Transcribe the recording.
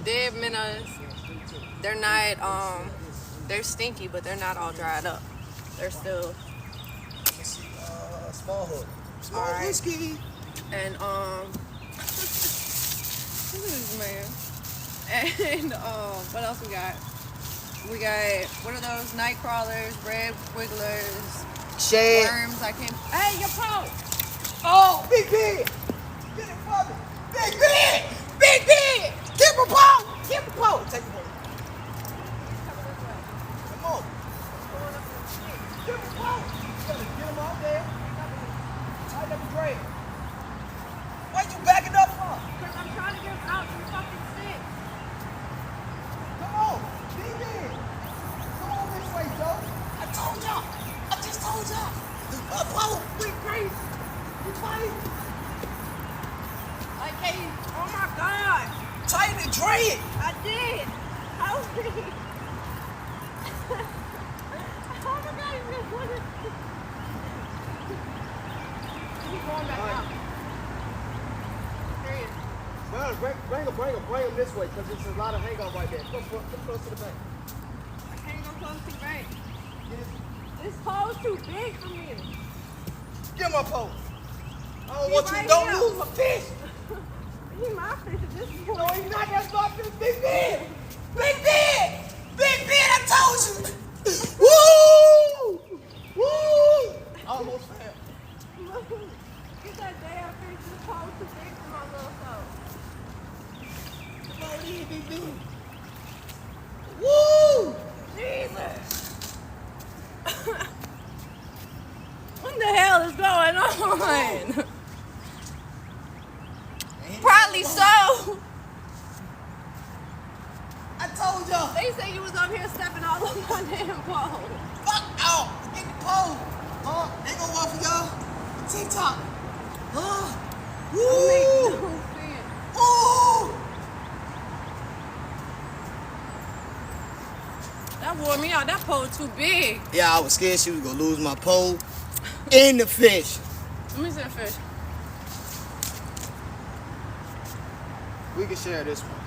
dead minnows. They're not, they're stinky, but they're not all dried up. They're still. Let's see, small hook. Small All right. whiskey. And, look at this man. And, what else we got? We got, what are those? Night crawlers, red wigglers, Shad. worms. I can't. Hey, your pole! Oh, Big Ben! Get it for me! Big Ben! Big Ben! Give him a pole! Give him a pole! Take the pole. Come on. Give him a pole. You gotta get him out there. I never drink. Why you backing up for? Because I'm trying to get him out some fucking stick. Come on. Big Ben. Come on this way, Joe. I told y'all. I just told y'all. A pole. Quick, crazy. You fight. Like, hey, oh my God. Tighten and drain it. I did. How was it? Oh my God, he's gonna put it. He's going back out. There he is. Well, bring him this way, because there's a lot of hang on right there. Come close to the bank. I can't go close to the bank. This pole's too big for me. Give him a pole. I don't He want right you. Don't here. lose my fish. He my fish at this point. No, he's not. That's my fish. Big Ben. Big Ben. Big Ben, I told you. Woo! Woo! I almost fell. Get that damn fish. This pole's too big for my little soul. Come on in, Big Ben. Woo! Jesus. What the hell is going on? Probably so. I told y'all. They say you was up here stepping all over my damn pole. Fuck out. Get the pole. They gonna walk for y'all. TikTok. Woo! Woo! That wore me out. That pole too big. Yeah, I was scared she was gonna lose my pole and the fish. Let me see the fish. We can share this one.